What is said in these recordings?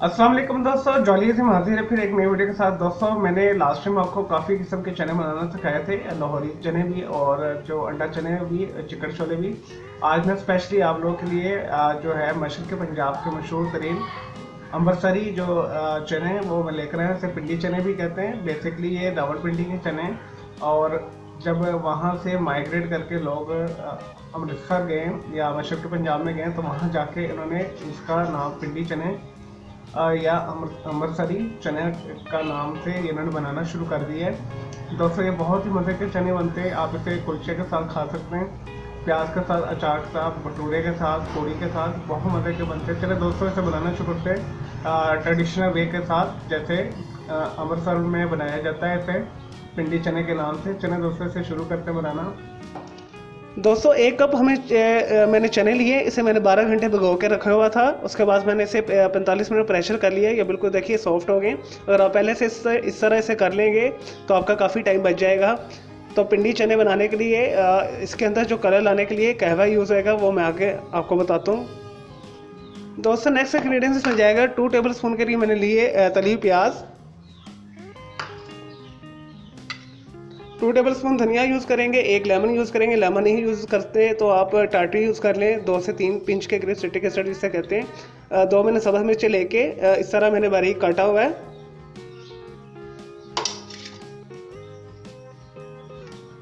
अस्सलाम वालेकुम दोस्तों, जॉली से हाजिर है फिर एक नई वीडियो के साथ। दोस्तों मैंने लास्ट टाइम आपको काफ़ी किस्म के चने बनाना सिखाए थे, लाहौरी चने भी और जो अंडा चने भी, चिकन छोले भी। आज मैं स्पेशली आप लोगों के लिए जो है मशरक़ पंजाब के मशहूर तरीन अमृतसरी जो चने हैं वो मैं लेकर आया। इसे पिंडी चने भी कहते हैं। बेसिकली ये रावलपिंडी के चने हैं। और जब वहाँ से माइग्रेट करके लोग अमृतसर गए या मशरक़ पंजाब में गए तो वहाँ जाके इन्होंने इसका नाम पिंडी चने या अमृतसरी चने का नाम से इन्होंने बनाना शुरू कर दिया है। दोस्तों ये बहुत ही मज़े के चने बनते हैं। आप इसे कुलचे के साथ खा सकते हैं, प्याज के साथ, अचार के साथ, भटूरे के साथ, पूड़ी के साथ, बहुत मज़े के बनते हैं। चले दोस्तों इसे बनाना शुरू करते हैं ट्रेडिशनल वे के साथ, जैसे अमृतसर में बनाया जाता है इसे पिंडी चने के नाम से। चने दोस्तों इसे शुरू करते हैं बनाना। दोस्तों एक कप मैंने चने लिए, इसे मैंने 12 घंटे भिगो के रखा हुआ था। उसके बाद मैंने इसे 45 मिनट प्रेशर कर लिया। ये बिल्कुल देखिए सॉफ्ट हो गए। अगर आप पहले से इस तरह इसे कर लेंगे तो आपका काफ़ी टाइम बच जाएगा। तो पिंडी चने बनाने के लिए इसके अंदर जो कलर लाने के लिए कहवा यूज़ होएगा वो मैं आगे आपको बताता हूँ। दोस्तों नेक्स्ट इंग्रेडिएंट्स इसमें जाएगा 2 टेबल स्पून के लिए मैंने लिए तली हुई प्याज, 2 टेबल स्पून धनिया यूज़ करेंगे, 1 लेमन यूज़ करेंगे। लेमन नहीं यूज़ करते तो आप टाटरी यूज़ कर लें, 2 से 3 पिंच के करीब सिट्रिक एसिड जिसे कहते हैं। 2 मैंने सब्ज़ मिर्चें लेके इस तरह मैंने बारीक काटा हुआ है।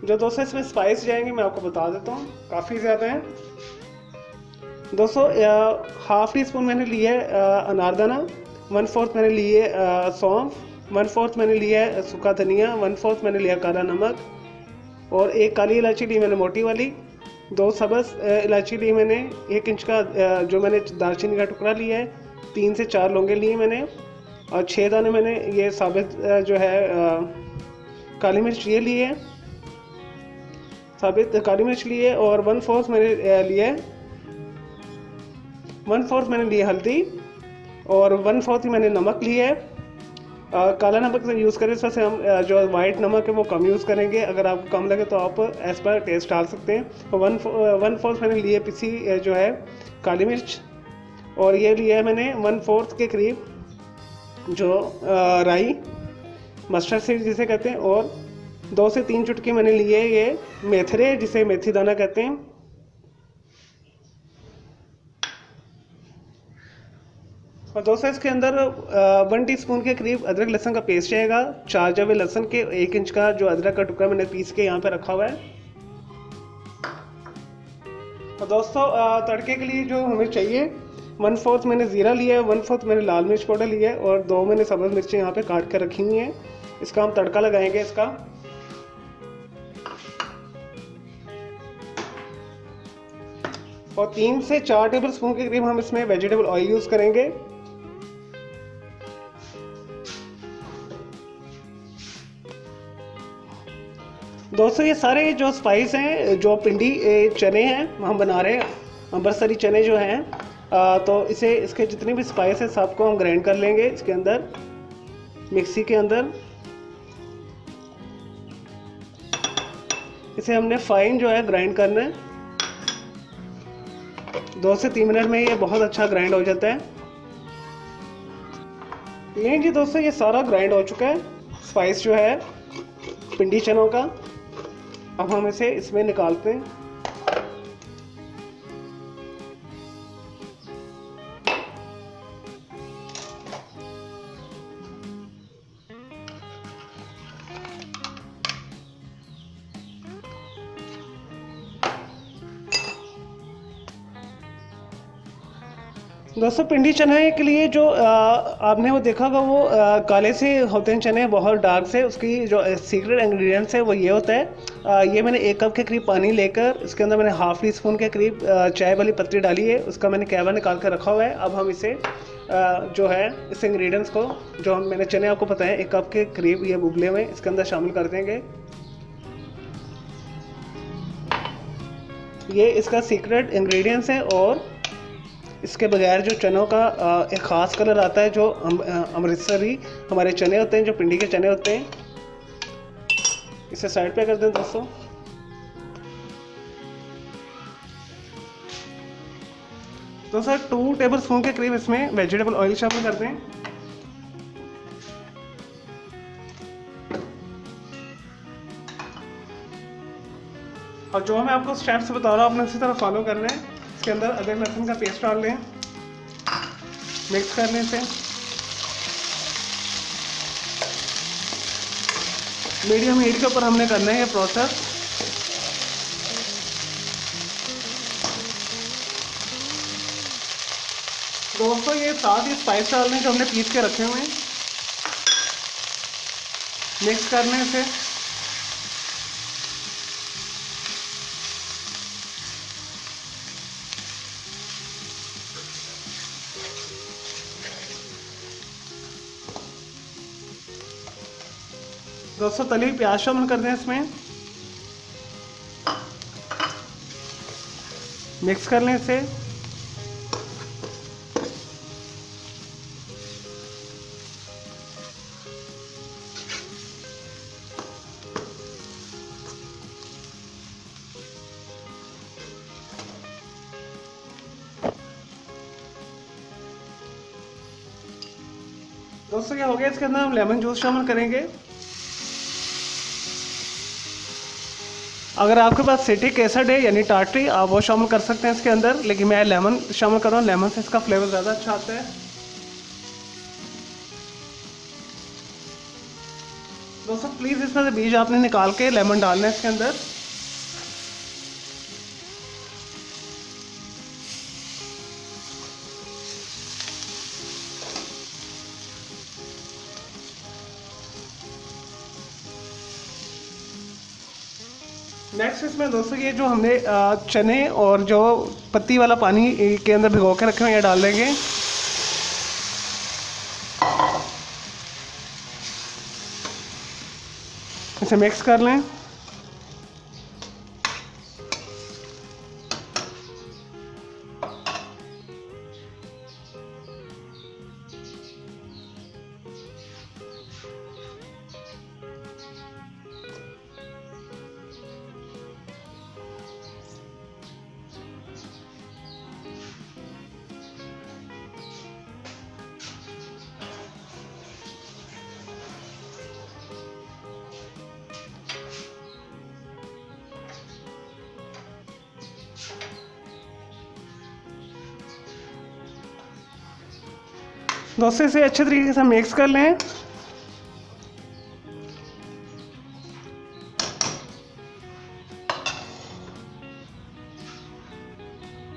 जो दोस्तों इसमें स्पाइस जाएंगे मैं आपको बता देता हूँ, काफ़ी ज़्यादा हैं। दोस्तों हाफ टी स्पून मैंने लिया है अनारदाना, 1/4 मैंने लिए सौंफ, 1/4 मैंने लिया है सूखा धनिया, 1/4 मैंने लिया काला नमक और 1 काली इलायची ली मैंने मोटी वाली, 2 सब्ज़ इलायची ली मैंने, 1 इंच का जो मैंने दालचीनी का टुकड़ा लिया है, 3 से 4 लौंगे लिए मैंने और 6 दाने मैंने ये साबित जो है काली मिर्च ये लिए, साबित काली मिर्च लिए और 1/4 मैंने लिए 1/4 मैंने लिए हल्दी और 1/4 ही मैंने नमक लिया है। काला नमक से यूज़ करें, इस वजह से हम जो वाइट नमक है वो कम यूज़ करेंगे। अगर आपको कम लगे तो आप एज पर टेस्ट डाल सकते हैं। 1/4 मैंने लिए पिसी जो है काली मिर्च और ये लिया है मैंने 1/4 के करीब जो राई, मस्टर्ड सीड जिसे कहते हैं, और 2 से 3 चुटकी मैंने लिए ये मेथरे जिसे मेथी दाना कहते हैं। और दोस्तों इसके अंदर 1 टीस्पून के करीब अदरक लहसुन का पेस्ट जाएगा, 4 जवे लहसुन के, 1 इंच का जो अदरक का टुकड़ा मैंने पीस के यहाँ पे रखा हुआ है। और दोस्तों तड़के के लिए जो हमें चाहिए 1/4 मैंने ज़ीरा लिया है, 1/4 मैंने लाल मिर्च पाउडर लिया है और 2 मैंने सब्ज़ मिर्चें यहाँ पे काट कर रखी हुई हैं। इसका हम तड़का लगाएंगे इसका। और 3 से 4 टेबल स्पून के करीब हम इसमें वेजिटेबल ऑयल यूज़ करेंगे। दोस्तों ये सारे जो स्पाइस हैं, जो पिंडी चने हैं हम बना रहे हैं, अमृतसरी चने जो हैं, तो इसके जितने भी स्पाइस हैं सबको हम ग्राइंड कर लेंगे इसके अंदर, मिक्सी के अंदर। इसे हमने फाइन जो है ग्राइंड करना है। 2 से 3 मिनट में ये बहुत अच्छा ग्राइंड हो जाता है। ये जी दोस्तों ये सारा ग्राइंड हो चुका है स्पाइस जो है पिंडी चनों का। अब हम इसे इसमें निकालते हैं। दोस्तों पिंडी चने के लिए जो आपने वो देखा होगा वो काले से होते हैं चने, बहुत डार्क से। उसकी जो सीक्रेट इंग्रेडिएंट्स है वो ये होता है, ये मैंने 1 कप के करीब पानी लेकर इसके अंदर मैंने हाफ टी स्पून के करीब चाय वाली पत्ती डाली है, उसका मैंने कहवा निकाल कर रखा हुआ है। अब हम इसे जो है इस इंग्रेडिएंट्स को, जो मैंने चने आपको पता है 1 कप के करीब ये उबले हुए, इसके अंदर शामिल कर देंगे। ये इसका सीक्रेट इंग्रेडिएंट्स है और इसके बगैर जो चनों का एक ख़ास कलर आता है, जो अमृतसरी हमारे चने होते हैं, जो पिंडी के चने होते हैं। इसे साइड पे कर दें दोस्तों। दोस्तों 2 टेबल स्पून के करीब इसमें वेजिटेबल ऑयल शामिल कर दें। और जो मैं आपको स्टेप्स बता रहा हूँ आपने उसी तरह फॉलो करना है। इसके अंदर अदरक लहसुन का पेस्ट डाल लें, मिक्स करने से मीडियम हीट के ऊपर हमने करना है ये प्रोसेस। दोस्तों ये साथ ही स्पाइस डालने जो हमने पीस के रखे हुए हैं, मिक्स करने से दोस्तों तली हुई प्याज शामिल कर दें इसमें, मिक्स करने से दोस्तों क्या हो गया, इसके अंदर हम लेमन जूस शामिल करेंगे। अगर आपके पास सिट्रिक एसिड है यानी टाटरी, आप वो शामिल कर सकते हैं इसके अंदर, लेकिन मैं लेमन शामिल कर रहा हूँ। लेमन से इसका फ्लेवर ज़्यादा अच्छा आता है। दोस्तों प्लीज़ इसमें से बीज आपने निकाल के लेमन डालना है इसके अंदर। नेक्स्ट इसमें दोस्तों ये जो हमने चने और जो पत्ती वाला पानी के अंदर भिगो के रखे हुए ये डाल देंगे। इसे मिक्स कर लें। दोस्तों इसे अच्छे तरीके से मिक्स कर लें।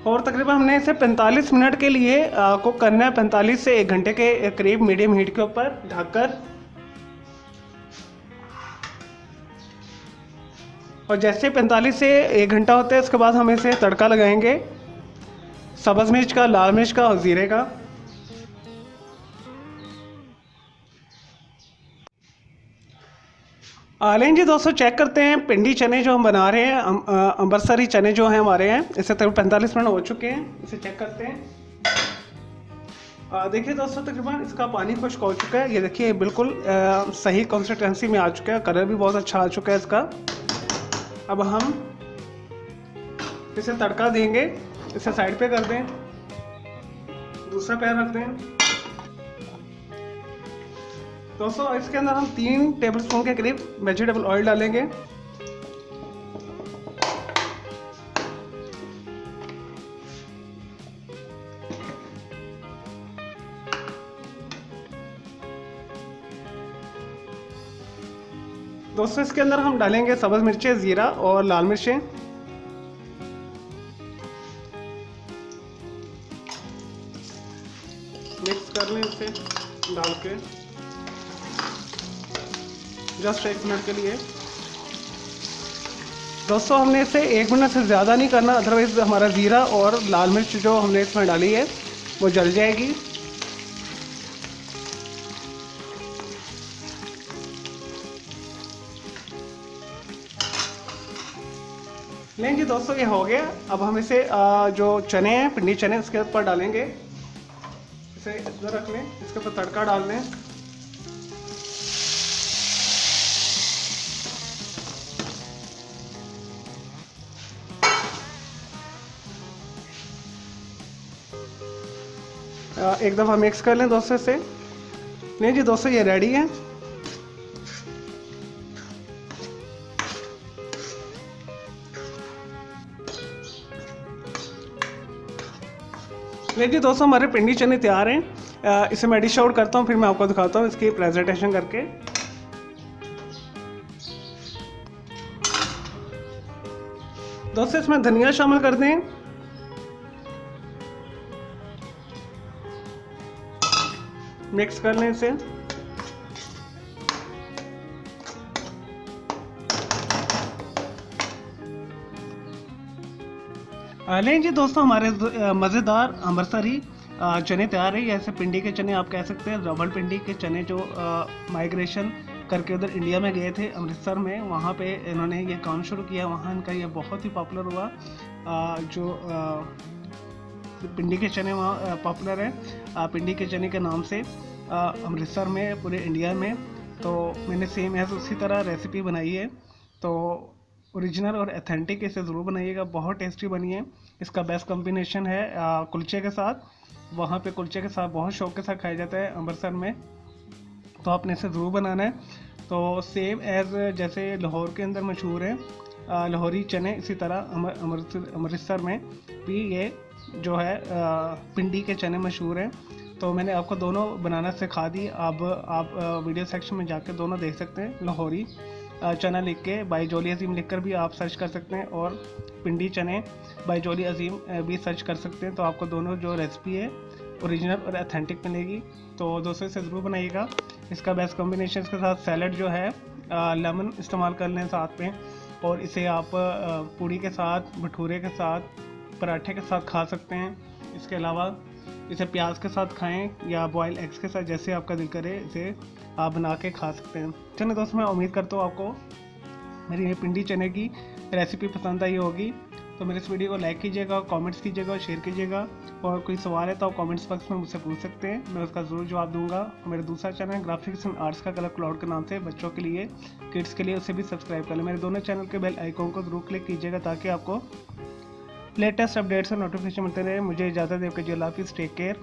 और तकरीबन हमने इसे 45 मिनट के लिए कुक करना है, 45 से 1 घंटे के करीब मीडियम हीट के ऊपर ढककर। और जैसे 45 से 1 घंटा होता है उसके बाद हम इसे तड़का लगाएंगे, सब्ज़ मिर्च का, लाल मिर्च का और ज़ीरे का। लें जी दोस्तों, चेक करते हैं पिंडी चने जो हम बना रहे हैं, अमृतसरी चने जो हैं हमारे हैं, इसे तकरीबन 45 मिनट हो चुके हैं। इसे चेक करते हैं। देखिए दोस्तों तकरीबन इसका पानी खुश्क हो चुका है। ये देखिए बिल्कुल सही कंसिस्टेंसी में आ चुका है, कलर भी बहुत अच्छा आ चुका है इसका। अब हम इसे तड़का देंगे। इसे साइड पे कर दें, दूसरा पैन रख दें। दोस्तों इसके अंदर हम 3 टेबलस्पून के करीब वेजिटेबल ऑयल डालेंगे। दोस्तों इसके अंदर हम डालेंगे सब्ज़ मिर्चें, ज़ीरा और लाल मिर्चें। मिक्स कर लें इसे डाल के जस्ट 1 मिनट के लिए। दोस्तों हमने इसे 1 मिनट से ज़्यादा नहीं करना, अदरवाइज़ हमारा ज़ीरा और लाल मिर्च जो हमने इसमें डाली है वो जल जाएगी। नहीं जी दोस्तों ये हो गया। अब हम इसे जो चने हैं, पिंडी चने, उसके ऊपर डालेंगे। इसे इधर रख लें, इसके ऊपर तड़का डाल लें। एक दफ़ा मिक्स कर लें दोस्तों से। नहीं जी दोस्तों, ये रेडी है। नहीं जी दोस्तों, हमारे पिंडी चने तैयार हैं। इसे मैं डिश आउट करता हूँ, फिर मैं आपको दिखाता हूँ इसकी प्रेजेंटेशन करके। दोस्तों इसमें धनिया शामिल कर दें। मिक्स कर लें इसे। लें जी दोस्तों, हमारे मज़ेदार अमृतसरी चने तैयार है। ऐसे पिंडी के चने आप कह सकते हैं, डबल पिंडी के चने जो माइग्रेशन करके उधर इंडिया में गए थे, अमृतसर में, वहाँ पे इन्होंने ये काम शुरू किया। वहाँ इनका ये बहुत ही पॉपुलर हुआ। जो पिंडी के चने वहाँ पॉपुलर है, पिंडी के चने के नाम से अमृतसर में, पूरे इंडिया में। तो मैंने सेम एज उसी तरह रेसिपी बनाई है। तो ओरिजिनल और ऑथेंटिक इसे ज़रूर बनाइएगा, बहुत टेस्टी बनी है। इसका बेस्ट कॉम्बिनेशन है कुलचे के साथ। वहाँ पे कुलचे के साथ बहुत शौक के साथ खाया जाता है अमृतसर में, तो आपने इसे ज़रूर बनाना है। तो सेम एज जैसे लाहौर के अंदर मशहूर है लाहौरी चने, इसी तरह अमृतसर में भी ये जो है पिंडी के चने मशहूर हैं। तो मैंने आपको दोनों बनाना सिखा दी। अब आप वीडियो सेक्शन में जाकर दोनों देख सकते हैं। लाहौरी चना लिख के बाई जोली अजीम लिख कर भी आप सर्च कर सकते हैं, और पिंडी चने बाई जोली अजीम भी सर्च कर सकते हैं। तो आपको दोनों जो रेसिपी है ओरिजिनल और ऑथेंटिक मिलेगी। तो दोस्तों इसे ज़रूर बनाइएगा। इसका बेस्ट कॉम्बिनेशन के साथ सैलड जो है लेमन इस्तेमाल कर लें साथ में, और इसे आप पूड़ी के साथ, भटूरे के साथ, पराठे के साथ खा सकते हैं। इसके अलावा इसे प्याज के साथ खाएं या बॉयल एग्स के साथ, जैसे आपका दिल करे इसे आप बना के खा सकते हैं। चलिए दोस्तों, मैं उम्मीद करता हूँ आपको मेरी ये पिंडी चने की रेसिपी पसंद आई होगी। तो मेरे इस वीडियो को लाइक कीजिएगा, कमेंट्स कीजिएगा और शेयर कीजिएगा। और कोई सवाल है तो आप कमेंट्स बॉक्स में मुझसे पूछ सकते हैं, मैं उसका ज़रूर जवाब दूंगा। मेरा दूसरा चैनल ग्राफिक्स एंड आर्ट्स का कलर क्लाउड के नाम से, बच्चों के लिए, किड्स के लिए, उसे भी सब्सक्राइब कर लें। मेरे दोनों चैनल के बेल आइकॉन को ज़रूर क्लिक कीजिएगा ताकि आपको लेटेस्ट अपडेट्स और नोटिफिकेशन मिलते रहे। मुझे इजाज़त देकर, अल्लाह हाफिज़, टेक केयर।